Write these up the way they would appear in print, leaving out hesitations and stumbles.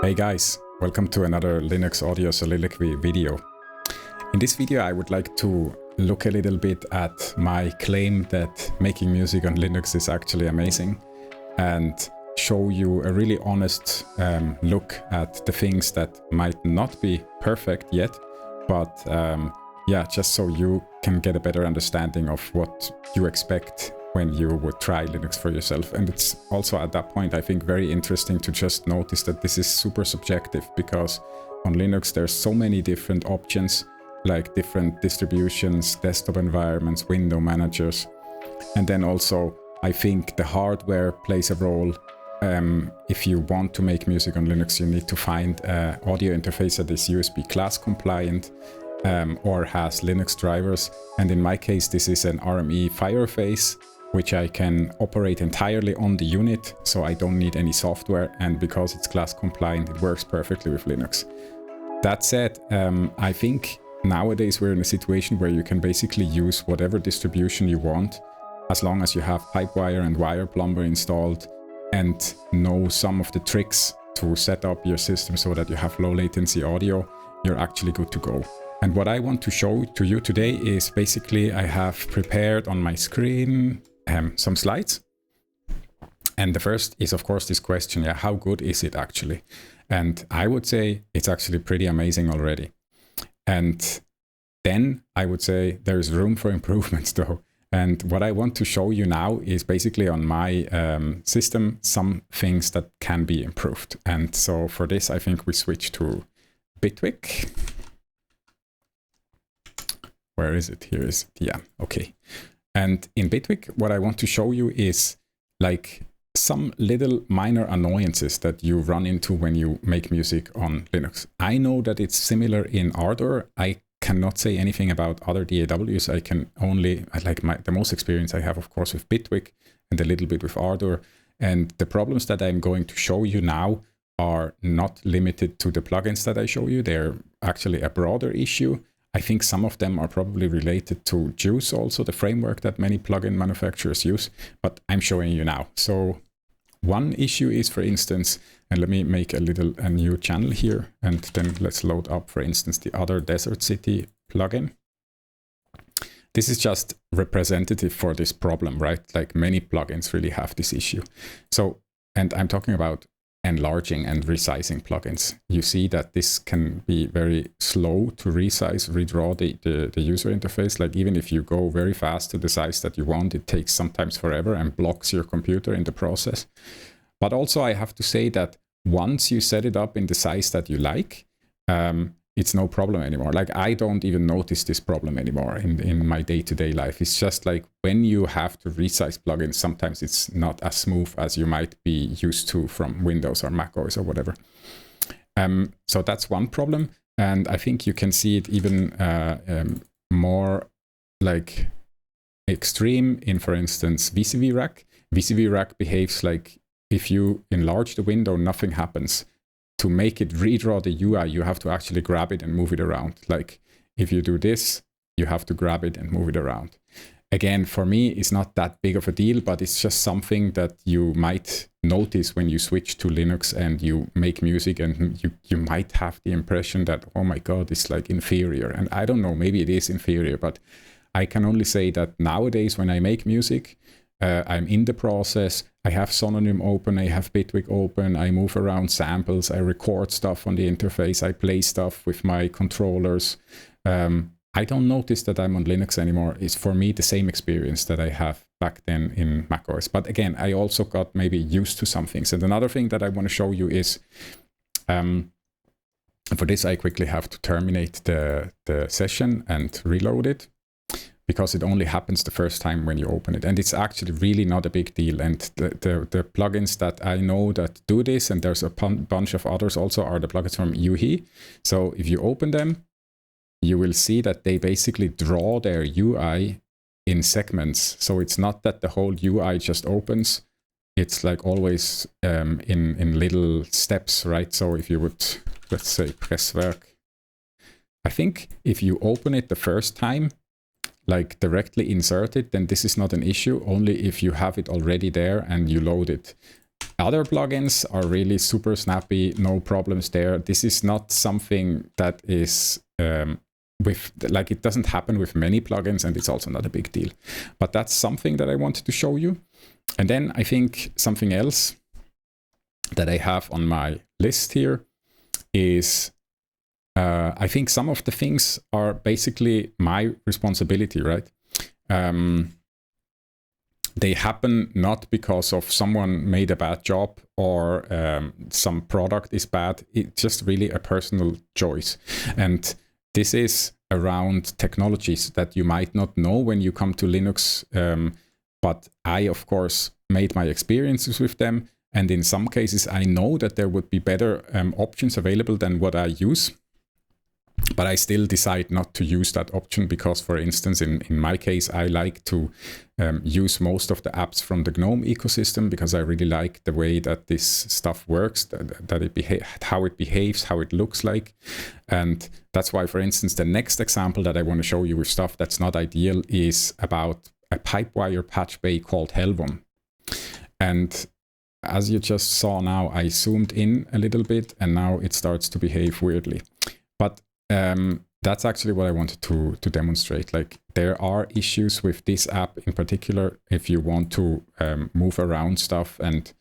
Hey guys, welcome to another Linux audio soliloquy video. In this video I would like to look a little bit at my claim that making music on Linux is actually amazing and show you a really honest look at the things that might not be perfect yet, but yeah, just so you can get a better understanding of what you expect when you would try Linux for yourself. And it's also at that point, I think, very interesting to just notice that this is super subjective, because on Linux there's so many different options, like different distributions, desktop environments, window managers. And then also I think the hardware plays a role. If you want to make music on Linux, you need to find an audio interface that is USB class compliant or has Linux drivers. And in my case, this is an RME Fireface, which I can operate entirely on the unit, so I don't need any software, and because it's class compliant, it works perfectly with Linux. That said, I think nowadays we're in a situation where you can basically use whatever distribution you want, as long as you have PipeWire and Wire Plumber installed and know some of the tricks to set up your system so that you have low latency audio, you're actually good to go. And what I want to show to you today is basically I have prepared on my screen some slides. And the first is, of course, this question, yeah, how good is it actually? And I would say it's actually pretty amazing already. And then I would say there's room for improvements though. And what I want to show you now is basically on my system, some things that can be improved. And so for this, I think we switch to Bitwig. Where is it? Here is it. Yeah, okay. And in Bitwig, what I want to show you is like some little minor annoyances that you run into when you make music on Linux. I know that it's similar in Ardor. I cannot say anything about other DAWs. I can only, the most experience I have, of course, with Bitwig and a little bit with Ardor. And the problems that I'm going to show you now are not limited to the plugins that I show you. They're actually a broader issue. I think some of them are probably related to Juice, also the framework that many plugin manufacturers use, but I'm showing you now. So one issue is, for instance, and let me make a new channel here, and then let's load up, for instance, the other Desert City plugin. This is just representative for this problem, right? Like many plugins really have this issue. So, and I'm talking about enlarging and resizing plugins. You see that this can be very slow to resize, redraw the user interface. Like even if you go very fast to the size that you want, it takes sometimes forever and blocks your computer in the process. But also I have to say that once you set it up in the size that you like, it's no problem anymore. Like I don't even notice this problem anymore in my day-to-day life. It's just like when you have to resize plugins, sometimes it's not as smooth as you might be used to from Windows or Mac OS or whatever. So that's one problem. And I think you can see it even more like extreme in, for instance, VCVRAC. VCVRAC behaves like if you enlarge the window, nothing happens. To make it redraw the UI, you have to actually grab it and move it around. Like if you do this, you have to grab it and move it around. Again, for me, it's not that big of a deal, but it's just something that you might notice when you switch to Linux and you make music, and you might have the impression that, oh my God, it's like inferior. And I don't know, maybe it is inferior, but I can only say that nowadays when I make music, I'm in the process, I have Synonym open, I have Bitwig open, I move around samples, I record stuff on the interface, I play stuff with my controllers. I don't notice that I'm on Linux anymore. It's for me the same experience that I have back then in macOS. But again, I also got maybe used to some things. And another thing that I want to show you is, for this I quickly have to terminate the session and reload it, because it only happens the first time when you open it. And it's actually really not a big deal. And the plugins that I know that do this, and there's a bunch of others also, are the plugins from UHE. So if you open them, you will see that they basically draw their UI in segments. So it's not that the whole UI just opens. It's like always in little steps, right? So if you would, let's say, Presswerk, I think if you open it the first time, like directly insert it, then this is not an issue, only if you have it already there and you load it. Other plugins are really super snappy, no problems there. This is not something that is it doesn't happen with many plugins, and it's also not a big deal. But that's something that I wanted to show you. And then I think something else that I have on my list here is I think some of the things are basically my responsibility, right? They happen not because of someone made a bad job or some product is bad. It's just really a personal choice. And this is around technologies that you might not know when you come to Linux. But I, of course, made my experiences with them. And in some cases, I know that there would be better options available than what I use. But I still decide not to use that option because, for instance, in my case, I like to use most of the apps from the GNOME ecosystem because I really like the way that this stuff works, how it behaves, how it looks like. And that's why, for instance, the next example that I want to show you with stuff that's not ideal is about a PipeWire patch bay called Helvum. And as you just saw now, I zoomed in a little bit and now it starts to behave weirdly. But that's actually what I wanted to demonstrate. Like, there are issues with this app in particular if you want to move around stuff and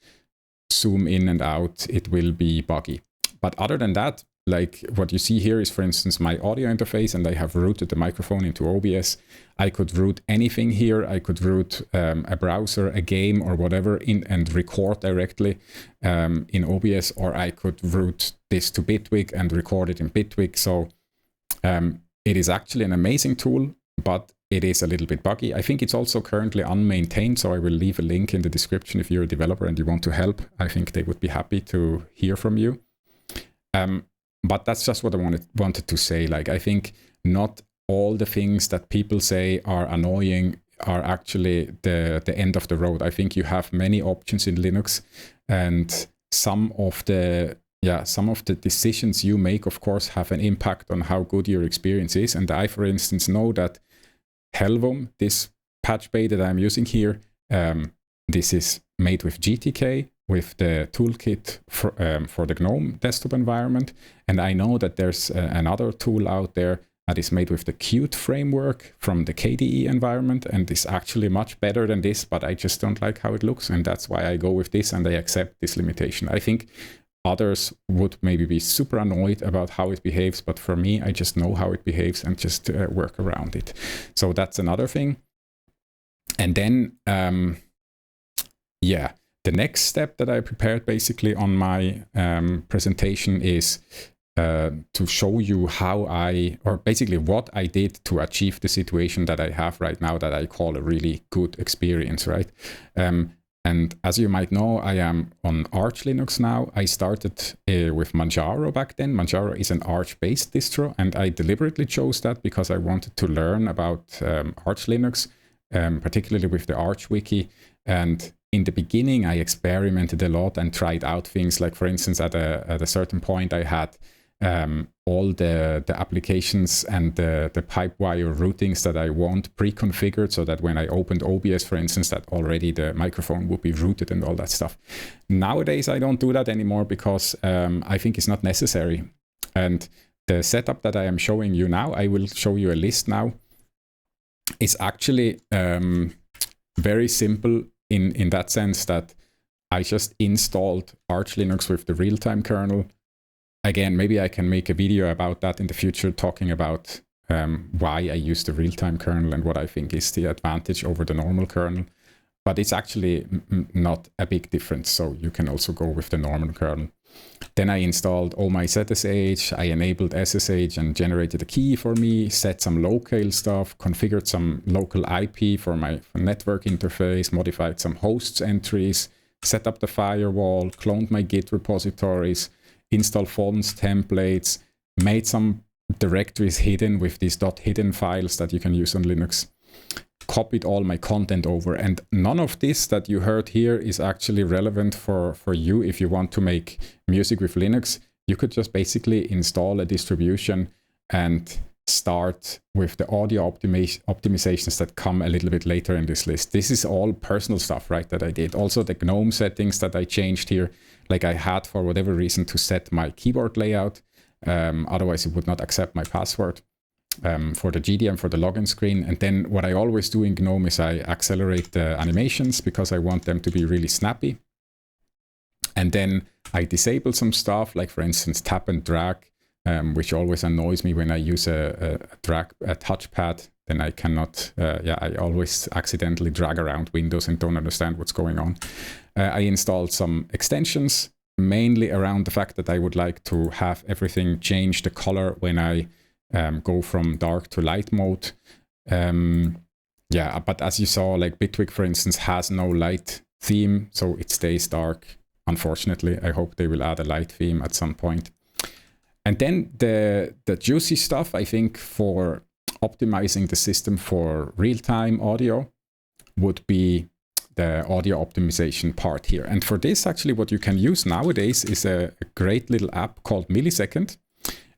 zoom in and out, it will be buggy. But other than that, like what you see here is, for instance, my audio interface, and I have routed the microphone into OBS. I could route anything here. I could route a browser, a game, or whatever and record directly in OBS, or I could route this to Bitwig and record it in Bitwig. So it is actually an amazing tool, but it is a little bit buggy. I think it's also currently unmaintained, so I will leave a link in the description if you're a developer and you want to help. I think they would be happy to hear from you. But that's just what I wanted to say. Like, I think not all the things that people say are annoying are actually the end of the road. I think you have many options in Linux, and some of the decisions you make, of course, have an impact on how good your experience is. And I, for instance, know that Helvum, this patch bay that I'm using here, this is made with GTK, with the toolkit for the GNOME desktop environment. And I know that there's another tool out there that is made with the Qt framework from the KDE environment, and is actually much better than this, but I just don't like how it looks, and that's why I go with this, and I accept this limitation. I think others would maybe be super annoyed about how it behaves, but for me, I just know how it behaves and just work around it. So that's another thing. And then, the next step that I prepared basically on my presentation is to show you what I did to achieve the situation that I have right now that I call a really good experience, right? And as you might know, I am on Arch Linux now. I started with Manjaro back then. Manjaro is an Arch-based distro, and I deliberately chose that because I wanted to learn about Arch Linux, particularly with the Arch Wiki. And in the beginning, I experimented a lot and tried out things like, for instance, at a certain point, I had all the applications and the PipeWire routings that I want pre-configured, so that when I opened OBS, for instance, that already the microphone would be routed and all that stuff. Nowadays, I don't do that anymore because I think it's not necessary. And the setup that I am showing you now, I will show you a list now, is actually very simple in that sense that I just installed Arch Linux with the real-time kernel. Again, maybe I can make a video about that in the future, talking about why I use the real-time kernel and what I think is the advantage over the normal kernel. But it's actually not a big difference, so you can also go with the normal kernel. Then I installed all my ZSH, I enabled SSH and generated a key for me, set some locale stuff, configured some local IP for my network interface, modified some hosts entries, set up the firewall, cloned my Git repositories, installed fonts, templates, made some directories hidden with these .hidden files that you can use on Linux, copied all my content over. And none of this that you heard here is actually relevant for you if you want to make music with Linux. You could just basically install a distribution and start with the audio optimizations that come a little bit later in this list. This is all personal stuff, right, that I did. Also the GNOME settings that I changed here, like I had for whatever reason to set my keyboard layout. Otherwise it would not accept my password for the GDM, for the login screen. And then what I always do in GNOME is I accelerate the animations because I want them to be really snappy. And then I disable some stuff, like for instance, tap and drag, which always annoys me when I use a touchpad. Then I cannot, I always accidentally drag around windows and don't understand what's going on. I installed some extensions, mainly around the fact that I would like to have everything change the color when I go from dark to light mode. But as you saw, like Bitwig, for instance, has no light theme, so it stays dark. Unfortunately, I hope they will add a light theme at some point. And then the juicy stuff, I think, for optimizing the system for real-time audio would be the audio optimization part here. And for this, actually, what you can use nowadays is a great little app called Millisecond.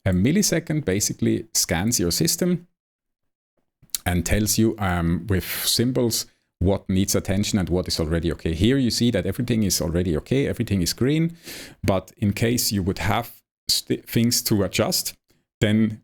A millisecond basically scans your system and tells you with symbols what needs attention and what is already okay. Here you see that everything is already okay, everything is green, but in case you would have things to adjust, then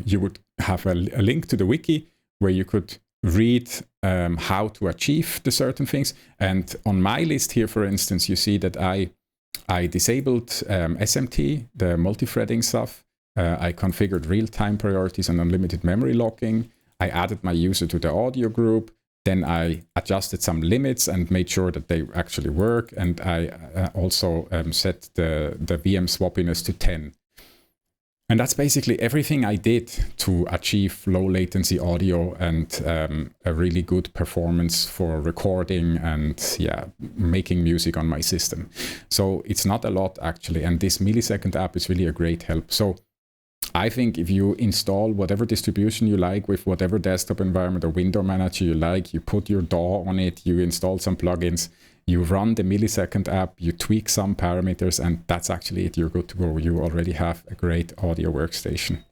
you would have a link to the wiki where you could read how to achieve the certain things. And on my list here, for instance, you see that I disabled SMT, the multi-threading stuff. I configured real-time priorities and unlimited memory locking. I added my user to the audio group. Then I adjusted some limits and made sure that they actually work. And I also set the VM swappiness to 10. And that's basically everything I did to achieve low latency audio and a really good performance for recording and making music on my system. So it's not a lot actually. And this Millisecond app is really a great help. So I think if you install whatever distribution you like with whatever desktop environment or window manager you like, you put your DAW on it, you install some plugins, you run the Millisecond app, you tweak some parameters, and that's actually it. You're good to go. You already have a great audio workstation.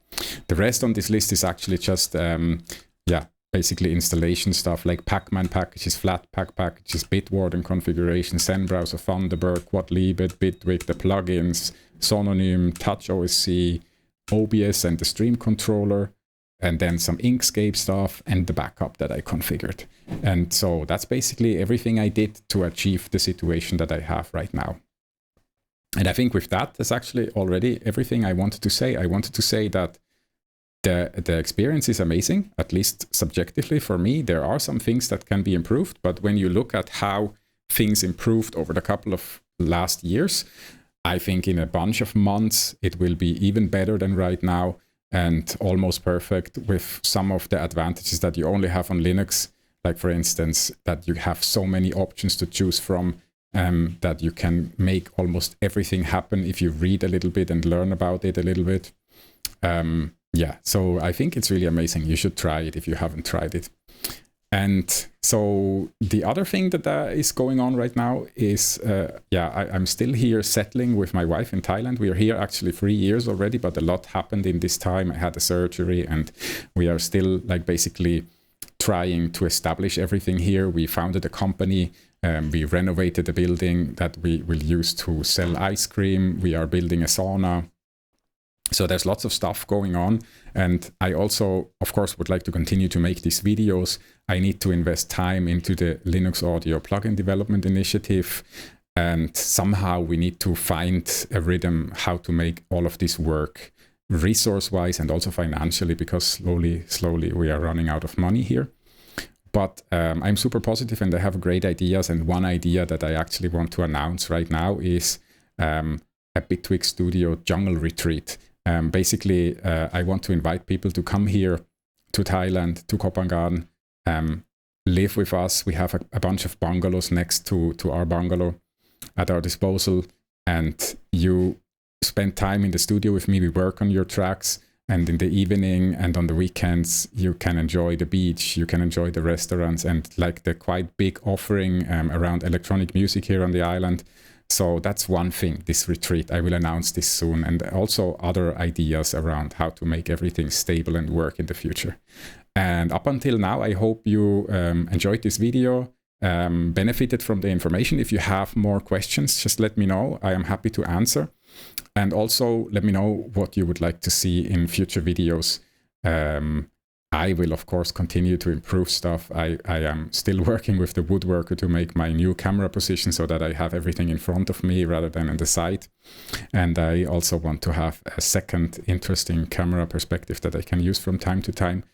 The rest on this list is actually just, basically installation stuff like Pacman packages, Flatpak packages, Bitwarden configuration, Zen Browser, Thunderbird, Quadlibet, Bitwig, the plugins, Sononym, TouchOSC, OBS and the stream controller, and then some Inkscape stuff and the backup that I configured. And so that's basically everything I did to achieve the situation that I have right now. And I think with that, that's actually already everything I wanted to say. I wanted to say that the experience is amazing, at least subjectively for me. There are some things that can be improved, but when you look at how things improved over the couple of last years, I think in a bunch of months, it will be even better than right now and almost perfect with some of the advantages that you only have on Linux. Like for instance, that you have so many options to choose from that you can make almost everything happen if you read a little bit and learn about it a little bit. So I think it's really amazing. You should try it if you haven't tried it. And so the other thing that is going on right now is, I'm still here settling with my wife in Thailand. We are here actually 3 years already, but a lot happened in this time. I had a surgery and we are still like basically trying to establish everything here. We founded a company. We renovated a building that we will use to sell ice cream. We are building a sauna. So there's lots of stuff going on. And I also, of course, would like to continue to make these videos. I need to invest time into the Linux Audio plugin development initiative. And somehow we need to find a rhythm how to make all of this work resource-wise and also financially, because slowly we are running out of money here. But I'm super positive and I have great ideas. And one idea that I actually want to announce right now is a Bitwig Studio jungle retreat. Basically, I want to invite people to come here to Thailand, to Koh Phangan, live with us. We have a bunch of bungalows next to our bungalow at our disposal. And you spend time in the studio with me. We work on your tracks. And in the evening and on the weekends, you can enjoy the beach, you can enjoy the restaurants and like the quite big offering around electronic music here on the island. So that's one thing, this retreat. I will announce this soon, and also other ideas around how to make everything stable and work in the future. And up until now, I hope you enjoyed this video, benefited from the information. If you have more questions, just let me know. I am happy to answer. And also let me know what you would like to see in future videos. I will, of course, continue to improve stuff. I am still working with the woodworker to make my new camera position so that I have everything in front of me rather than on the side. And I also want to have a second interesting camera perspective that I can use from time to time.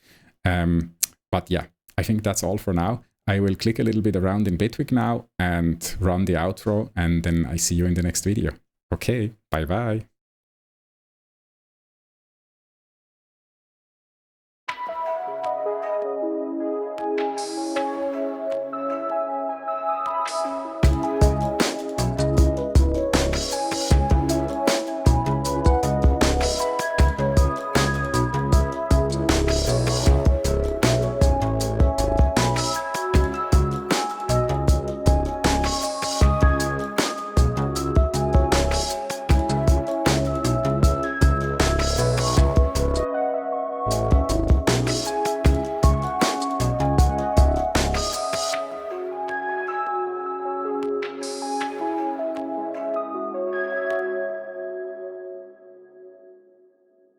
But yeah, I think that's all for now. I will click a little bit around in Bitwig now and run the outro, and then I see you in the next video. Okay, bye-bye.